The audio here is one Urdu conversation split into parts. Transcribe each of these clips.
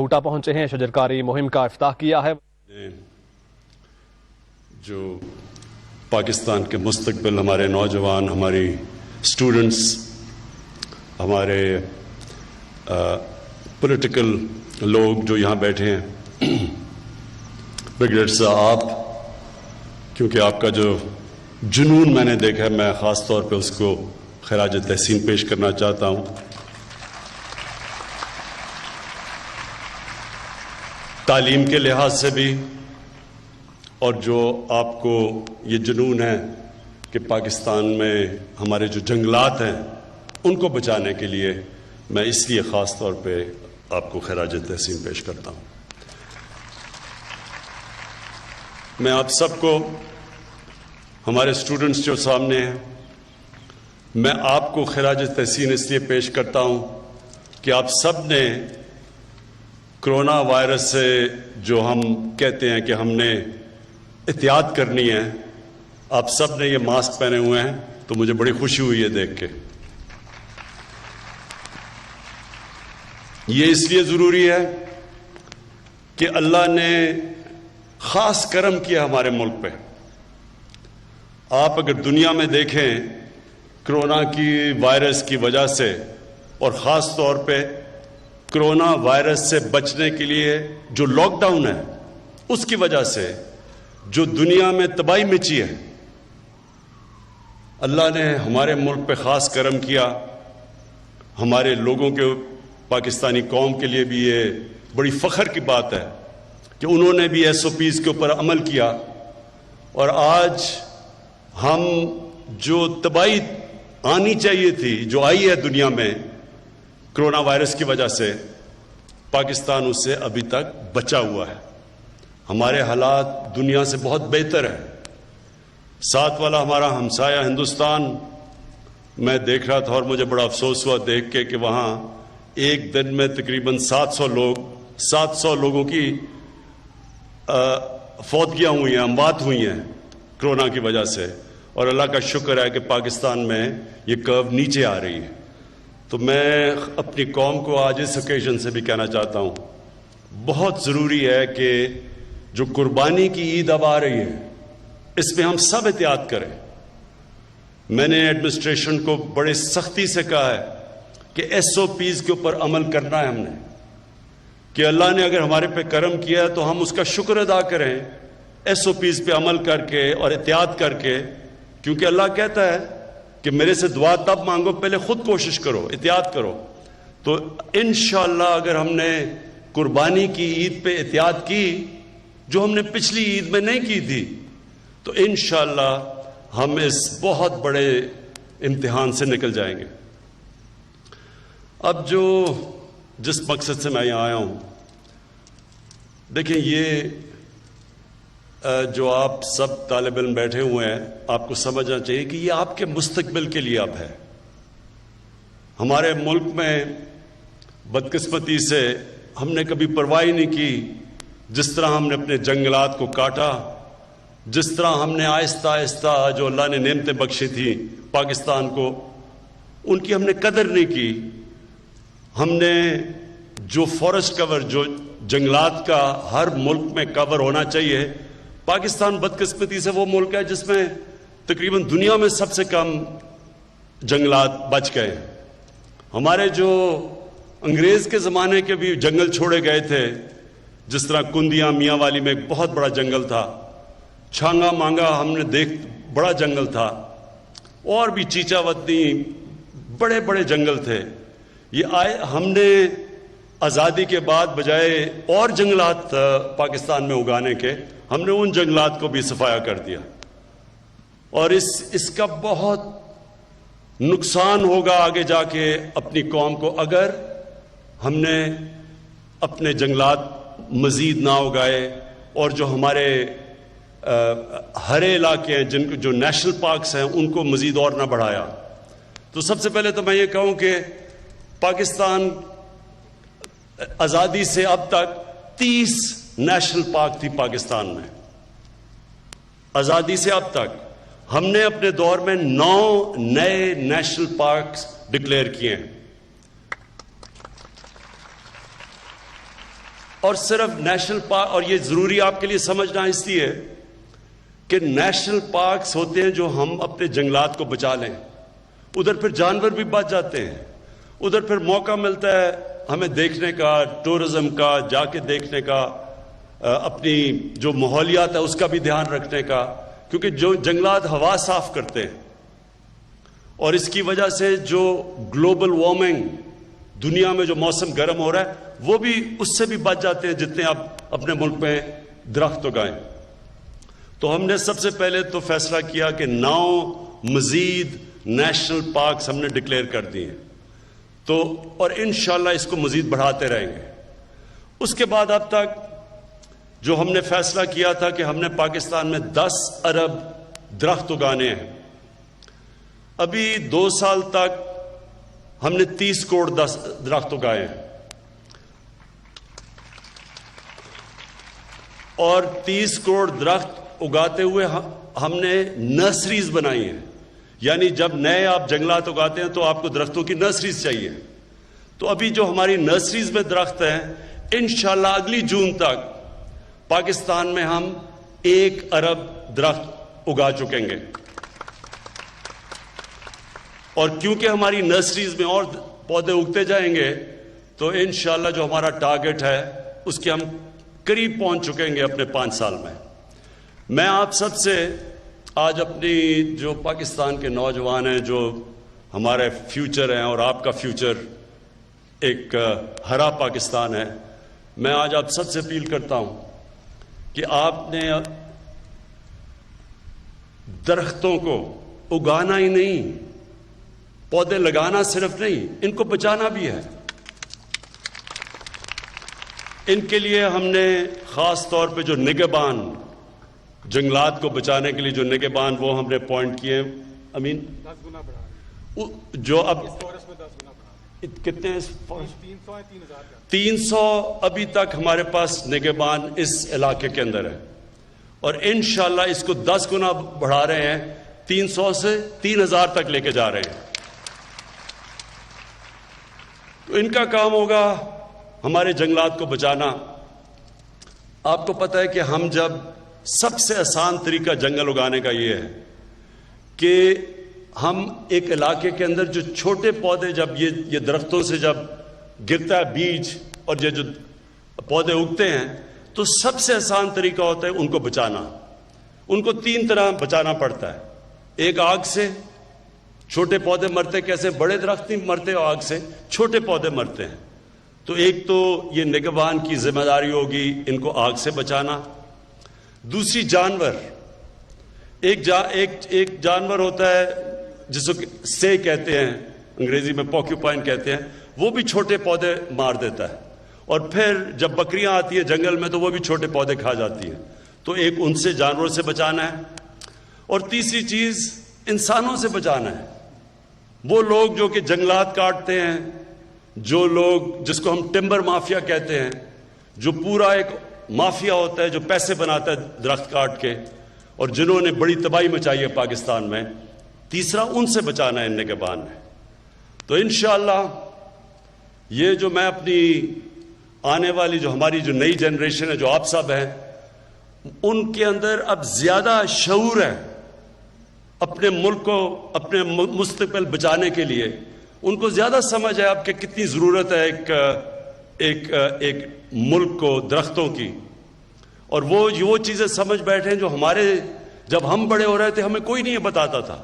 لاہوٹا پہنچے ہیں، شجرکاری مہم کا افتتاح کیا ہے۔ جو پاکستان کے مستقبل، ہمارے نوجوان، ہماری اسٹوڈنٹس، ہمارے پولیٹیکل لوگ جو یہاں بیٹھے ہیں، بریگیڈیئر صاحب، کیونکہ آپ کا جو جنون میں نے دیکھا ہے، میں خاص طور پہ اس کو خراج تحسین پیش کرنا چاہتا ہوں۔ تعلیم کے لحاظ سے بھی، اور جو آپ کو یہ جنون ہے کہ پاکستان میں ہمارے جو جنگلات ہیں ان کو بچانے کے لیے، میں اس لیے خاص طور پہ آپ کو خراج تحسین پیش کرتا ہوں۔ میں آپ سب کو، ہمارے اسٹوڈنٹس جو سامنے ہیں، میں آپ کو خراج تحسین اس لیے پیش کرتا ہوں کہ آپ سب نے کرونا وائرس سے جو ہم کہتے ہیں کہ ہم نے احتیاط کرنی ہے، آپ سب نے یہ ماسک پہنے ہوئے ہیں، تو مجھے بڑی خوشی ہوئی ہے دیکھ کے۔ یہ اس لیے ضروری ہے کہ اللہ نے خاص کرم کیا ہمارے ملک پہ۔ آپ اگر دنیا میں دیکھیں، کرونا کی وائرس کی وجہ سے، اور خاص طور پہ کرونا وائرس سے بچنے کے لیے جو لاک ڈاؤن ہے، اس کی وجہ سے جو دنیا میں تباہی مچی ہے، اللہ نے ہمارے ملک پہ خاص کرم کیا۔ ہمارے لوگوں کے، پاکستانی قوم کے لیے بھی یہ بڑی فخر کی بات ہے کہ انہوں نے بھی SOPs کے اوپر عمل کیا، اور آج ہم جو تباہی آنی چاہیے تھی، جو آئی ہے دنیا میں کرونا وائرس کی وجہ سے، پاکستان اس سے ابھی تک بچا ہوا ہے۔ ہمارے حالات دنیا سے بہت بہتر ہیں۔ ساتھ والا ہمارا ہمسایہ ہندوستان، میں دیکھ رہا تھا اور مجھے بڑا افسوس ہوا دیکھ کے کہ وہاں ایک دن میں تقریباً 700 لوگوں کی فوتگیاں ہوئی ہیں، اموات ہوئی ہیں کرونا کی وجہ سے، اور اللہ کا شکر ہے کہ پاکستان میں یہ کرو نیچے آ رہی ہے۔ تو میں اپنی قوم کو آج اس اوکیزن سے بھی کہنا چاہتا ہوں، بہت ضروری ہے کہ جو قربانی کی عید اب آ رہی ہے، اس میں ہم سب احتیاط کریں۔ میں نے ایڈمنسٹریشن کو بڑے سختی سے کہا ہے کہ SOPs کے اوپر عمل کرنا ہے ہم نے، کہ اللہ نے اگر ہمارے پہ کرم کیا ہے تو ہم اس کا شکر ادا کریں، SOPs پہ عمل کر کے اور احتیاط کر کے، کیونکہ اللہ کہتا ہے کہ میرے سے دعا تب مانگو، پہلے خود کوشش کرو، احتیاط کرو۔ تو انشاءاللہ اگر ہم نے قربانی کی عید پہ احتیاط کی، جو ہم نے پچھلی عید میں نہیں کی تھی، تو انشاءاللہ ہم اس بہت بڑے امتحان سے نکل جائیں گے۔ اب جس مقصد سے میں یہاں آیا ہوں، دیکھیں، یہ جو آپ سب طالب علم بیٹھے ہوئے ہیں، آپ کو سمجھنا چاہیے کہ یہ آپ کے مستقبل کے لیے اب ہے۔ ہمارے ملک میں بدقسمتی سے ہم نے کبھی پرواہ نہیں کی، جس طرح ہم نے اپنے جنگلات کو کاٹا، جس طرح ہم نے آہستہ آہستہ جو اللہ نے نعمتیں بخشی تھیں پاکستان کو، ان کی ہم نے قدر نہیں کی۔ ہم نے جو فارسٹ کور، جو جنگلات کا ہر ملک میں کور ہونا چاہیے، پاکستان بدقسمتی سے وہ ملک ہے جس میں تقریباً دنیا میں سب سے کم جنگلات بچ گئے۔ ہمارے جو انگریز کے زمانے کے بھی جنگل چھوڑے گئے تھے، جس طرح کندیاں میاں والی میں ایک بہت بڑا جنگل تھا، چھانگا مانگا ہم نے بڑا جنگل تھا، اور بھی چیچا وطنی بڑے بڑے جنگل تھے۔ یہ ہم نے آزادی کے بعد بجائے اور جنگلات پاکستان میں اگانے کے، ہم نے ان جنگلات کو بھی صفایا کر دیا، اور اس کا بہت نقصان ہوگا آگے جا کے اپنی قوم کو، اگر ہم نے اپنے جنگلات مزید نہ اگائے، اور جو ہمارے ہرے علاقے ہیں، جو نیشنل پارکس ہیں، ان کو مزید اور نہ بڑھایا۔ تو سب سے پہلے تو میں یہ کہوں کہ پاکستان آزادی سے اب تک 30 نیشنل پارک تھی پاکستان میں۔ آزادی سے اب تک ہم نے اپنے دور میں 9 نئے نیشنل پارکس ڈکلیئر کیے ہیں۔ اور صرف نیشنل پارک، اور یہ ضروری آپ کے لیے سمجھنا اس لیے کہ نیشنل پارکس ہوتے ہیں جو ہم اپنے جنگلات کو بچا لیں، ادھر پھر جانور بھی بچ جاتے ہیں، ادھر پھر موقع ملتا ہے ہمیں دیکھنے کا، ٹورزم کا، جا کے دیکھنے کا، اپنی جو ماحولیات ہے اس کا بھی دھیان رکھنے کا، کیونکہ جو جنگلات ہوا صاف کرتے ہیں، اور اس کی وجہ سے جو گلوبل وارمنگ دنیا میں جو موسم گرم ہو رہا ہے وہ بھی اس سے بھی بچ جاتے ہیں جتنے آپ اپنے ملک میں درخت اگائیں۔ تو ہم نے سب سے پہلے تو فیصلہ کیا کہ 9 مزید نیشنل پارکس ہم نے ڈکلیئر کر دیے ہیں، تو اور انشاءاللہ اس کو مزید بڑھاتے رہیں گے۔ اس کے بعد اب تک جو ہم نے فیصلہ کیا تھا کہ ہم نے پاکستان میں 10 ارب درخت اگانے ہیں، ابھی 2 سال تک ہم نے 30 کروڑ درخت اگائے ہیں، اور 30 کروڑ درخت اگاتے ہوئے ہم نے نرسریز بنائی ہیں، یعنی جب نئے آپ جنگلات اگاتے ہیں تو آپ کو درختوں کی نرسریز چاہیے۔ تو ابھی جو ہماری نرسریز میں درخت ہیں، انشاءاللہ اگلی جون تک پاکستان میں ہم 1 ارب درخت اگا چکیں گے، اور کیونکہ ہماری نرسریز میں اور پودے اگتے جائیں گے تو انشاءاللہ جو ہمارا ٹارگٹ ہے اس کے ہم قریب پہنچ چکیں گے اپنے 5 سال میں۔ میں آپ سب سے آج اپنی جو پاکستان کے نوجوان ہیں، جو ہمارے فیوچر ہیں اور آپ کا فیوچر ایک ہرا پاکستان ہے، میں آج آپ سب سے اپیل کرتا ہوں کہ آپ نے درختوں کو اگانا ہی نہیں، پودے لگانا صرف نہیں، ان کو بچانا بھی ہے۔ ان کے لیے ہم نے خاص طور پہ جو نگہبان، جنگلات کو بچانے کے لیے جو نگہبان، وہ ہم نے اپوائنٹ کیے ہیں۔ امین 10 گنا بڑھا جو اب اس فورس میں 10 گنا بڑھا کتنے 300 ہے 3000 کا 300 ابھی تک ہمارے پاس نگہبان اس علاقے کے اندر ہے، اور انشاءاللہ اس کو 10 گنا بڑھا رہے ہیں، 300 سے 3000 تک لے کے جا رہے ہیں۔ تو ان کا کام ہوگا ہمارے جنگلات کو بچانا۔ آپ کو پتہ ہے کہ ہم جب سب سے آسان طریقہ جنگل اگانے کا یہ ہے کہ ہم ایک علاقے کے اندر جو چھوٹے پودے، جب یہ درختوں سے جب گرتا ہے بیج اور یہ جو پودے اگتے ہیں، تو سب سے آسان طریقہ ہوتا ہے ان کو بچانا۔ ان کو 3 طرح بچانا پڑتا ہے۔ ایک آگ سے، چھوٹے پودے مرتے کیسے، بڑے درخت نہیں مرتے آگ سے، چھوٹے پودے مرتے ہیں۔ تو ایک تو یہ نگہبان کی ذمہ داری ہوگی ان کو آگ سے بچانا۔ دوسری جانور، ایک جانور ہوتا ہے جس کو سے کہتے ہیں، انگریزی میں پوکیوپائن کہتے ہیں، وہ بھی چھوٹے پودے مار دیتا ہے، اور پھر جب بکریاں آتی ہیں جنگل میں تو وہ بھی چھوٹے پودے کھا جاتی ہیں۔ تو ایک ان سے جانوروں سے بچانا ہے، اور تیسری چیز انسانوں سے بچانا ہے۔ وہ لوگ جو کہ جنگلات کاٹتے ہیں، جو لوگ جس کو ہم ٹمبر مافیا کہتے ہیں، جو پورا ایک مافیا ہوتا ہے جو پیسے بناتا ہے درخت کاٹ کے، اور جنہوں نے بڑی تباہی مچائی ہے پاکستان میں، تیسرا ان سے بچانا ہے ان نگہبان ہے۔ تو انشاءاللہ یہ جو میں اپنی آنے والی جو ہماری جو نئی جنریشن ہے، جو آپ سب ہیں، ان کے اندر اب زیادہ شعور ہے اپنے ملک کو، اپنے مستقبل بچانے کے لیے۔ ان کو زیادہ سمجھ ہے اب کہ کتنی ضرورت ہے ایک ملک کو درختوں کی، اور وہ چیزیں سمجھ بیٹھے ہیں جو ہمارے جب ہم بڑے ہو رہے تھے ہمیں کوئی نہیں بتاتا تھا۔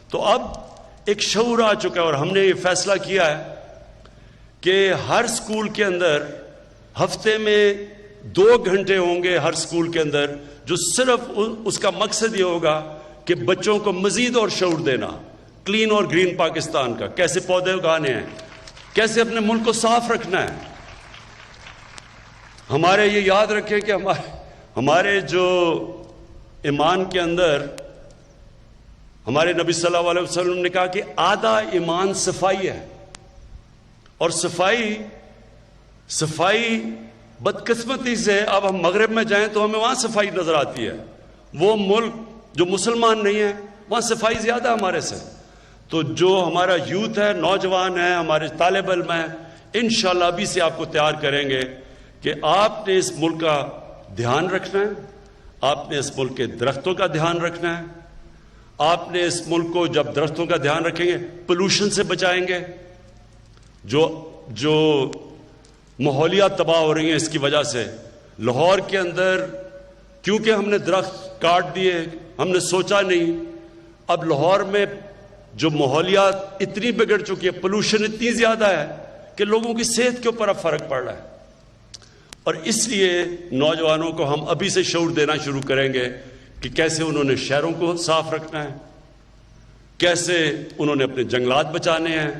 تو اب ایک شعور آ چکا ہے، اور ہم نے یہ فیصلہ کیا ہے کہ ہر سکول کے اندر ہفتے میں 2 گھنٹے ہوں گے ہر سکول کے اندر، جو صرف اس کا مقصد یہ ہوگا کہ بچوں کو مزید اور شعور دینا، کلین اور گرین پاکستان کا، کیسے پودے اگانے ہیں، کیسے اپنے ملک کو صاف رکھنا ہے۔ ہمارے یہ یاد رکھیں کہ ہمارے جو ایمان کے اندر ہمارے نبی صلی اللہ علیہ وسلم نے کہا کہ آدھا ایمان صفائی ہے، اور صفائی بدقسمتی سے اب ہم مغرب میں جائیں تو ہمیں وہاں صفائی نظر آتی ہے، وہ ملک جو مسلمان نہیں ہے وہاں صفائی زیادہ ہمارے سے۔ تو جو ہمارا یوتھ ہے، نوجوان ہے، ہمارے طالب علم ہیں، انشاءاللہ ابھی سے آپ کو تیار کریں گے کہ آپ نے اس ملک کا دھیان رکھنا ہے, آپ نے اس ملک کے درختوں کا دھیان رکھنا ہے, آپ نے اس ملک کو جب درختوں کا دھیان رکھیں گے پولوشن سے بچائیں گے. جو ماحولیات تباہ ہو رہی ہیں اس کی وجہ سے, لاہور کے اندر کیونکہ ہم نے درخت کاٹ دیے, ہم نے سوچا نہیں, اب لاہور میں جو ماحولیات اتنی بگڑ چکی ہے, پولوشن اتنی زیادہ ہے کہ لوگوں کی صحت کے اوپر اب فرق پڑ رہا ہے. اور اس لیے نوجوانوں کو ہم ابھی سے شعور دینا شروع کریں گے کہ کیسے انہوں نے شہروں کو صاف رکھنا ہے, کیسے انہوں نے اپنے جنگلات بچانے ہیں,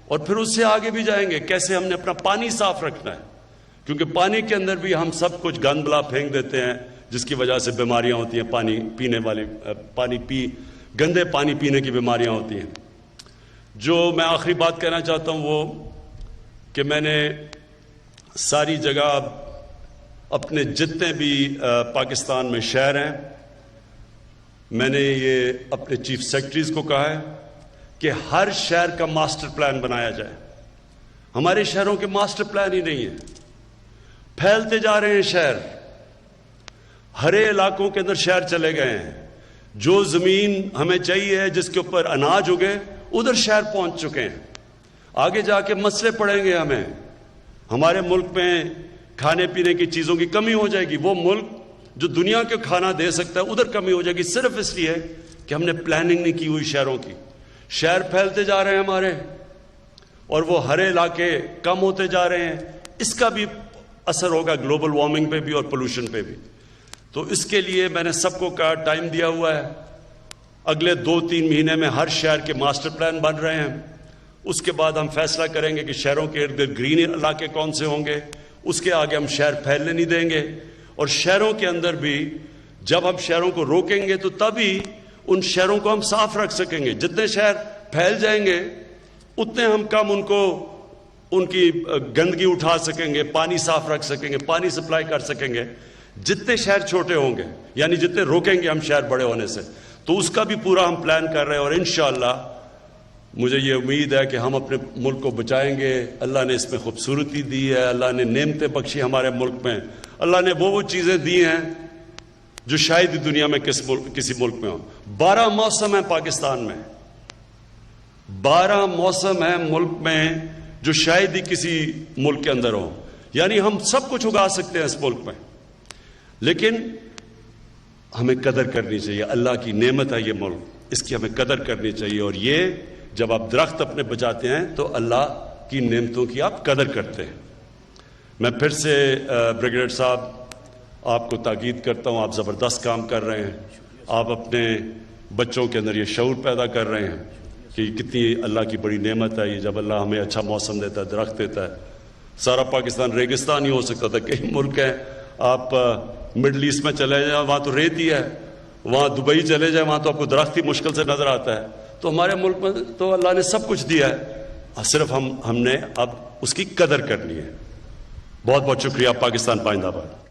اور پھر اس سے آگے بھی جائیں گے کیسے ہم نے اپنا پانی صاف رکھنا ہے, کیونکہ پانی کے اندر بھی ہم سب کچھ گند بلا پھینک دیتے ہیں جس کی وجہ سے بیماریاں ہوتی ہیں, پانی پینے والی گندے پانی پینے کی بیماریاں ہوتی ہیں. جو میں آخری بات کہنا چاہتا ہوں وہ کہ میں نے ساری جگہ اپنے جتنے بھی پاکستان میں شہر ہیں, میں نے یہ اپنے چیف سیکرٹریز کو کہا ہے کہ ہر شہر کا ماسٹر پلان بنایا جائے. ہمارے شہروں کے ماسٹر پلان ہی نہیں ہیں, پھیلتے جا رہے ہیں شہر, ہرے علاقوں کے اندر شہر چلے گئے ہیں. جو زمین ہمیں چاہیے جس کے اوپر اناج اگے ادھر شہر پہنچ چکے ہیں. آگے جا کے مسئلے پڑیں گے ہمیں, ہمارے ملک میں کھانے پینے کی چیزوں کی کمی ہو جائے گی. وہ ملک جو دنیا کے کھانا دے سکتا ہے ادھر کمی ہو جائے گی, صرف اس لیے کہ ہم نے پلاننگ نہیں کی ہوئی شہروں کی. شہر پھیلتے جا رہے ہیں ہمارے, اور وہ ہرے علاقے کم ہوتے جا رہے ہیں. اس کا بھی اثر ہوگا گلوبل وارمنگ پہ بھی اور پولوشن پہ بھی. تو اس کے لیے میں نے سب کو کہا, ٹائم دیا ہوا ہے, اگلے 2-3 مہینے میں ہر شہر کے ماسٹر پلان بن رہے ہیں. اس کے بعد ہم فیصلہ کریں گے کہ شہروں کے ارد گرد گرین علاقے کون سے ہوں گے. اس کے آگے ہم شہر پھیلنے نہیں دیں گے, اور شہروں کے اندر بھی جب ہم شہروں کو روکیں گے تو تبھی ان شہروں کو ہم صاف رکھ سکیں گے. جتنے شہر پھیل جائیں گے اتنے ہم کم ان کی گندگی اٹھا سکیں گے, پانی صاف رکھ سکیں گے, پانی سپلائی کر سکیں گے. جتنے شہر چھوٹے ہوں گے, یعنی جتنے روکیں گے ہم شہر بڑے ہونے سے, تو اس کا بھی پورا ہم پلان کر رہے ہیں. اور انشاءاللہ مجھے یہ امید ہے کہ ہم اپنے ملک کو بچائیں گے. اللہ نے اس میں خوبصورتی دی ہے, اللہ نے نعمتیں بخشی ہمارے ملک میں, اللہ نے وہ چیزیں دی ہیں جو شاید ہی دنیا میں کسی ملک میں ہوں. 12 موسم ہیں پاکستان میں, 12 موسم ہیں ملک میں جو شاید ہی کسی ملک کے اندر ہوں. یعنی ہم سب کچھ اگا سکتے ہیں اس ملک میں, لیکن ہمیں قدر کرنی چاہیے. اللہ کی نعمت ہے یہ ملک, اس کی ہمیں قدر کرنی چاہیے. اور یہ جب آپ درخت اپنے بچاتے ہیں تو اللہ کی نعمتوں کی آپ قدر کرتے ہیں. میں پھر سے بریگیڈیئر صاحب آپ کو تاکید کرتا ہوں, آپ زبردست کام کر رہے ہیں. آپ اپنے بچوں کے اندر یہ شعور پیدا کر رہے ہیں کہ کتنی اللہ کی بڑی نعمت ہے یہ, جب اللہ ہمیں اچھا موسم دیتا ہے, درخت دیتا ہے. سارا پاکستان ریگستان ہی ہو سکتا تھا. کئی ملک ہیں, آپ مڈل ایسٹ میں چلے جائیں وہاں تو ریت ہی ہے, وہاں دبئی چلے جائیں وہاں تو آپ کو درخت ہی مشکل سے نظر آتا ہے. تو ہمارے ملک میں تو اللہ نے سب کچھ دیا ہے, صرف ہم نے اب اس کی قدر کرنی ہے. بہت بہت شکریہ. پاکستان پائندہ باد.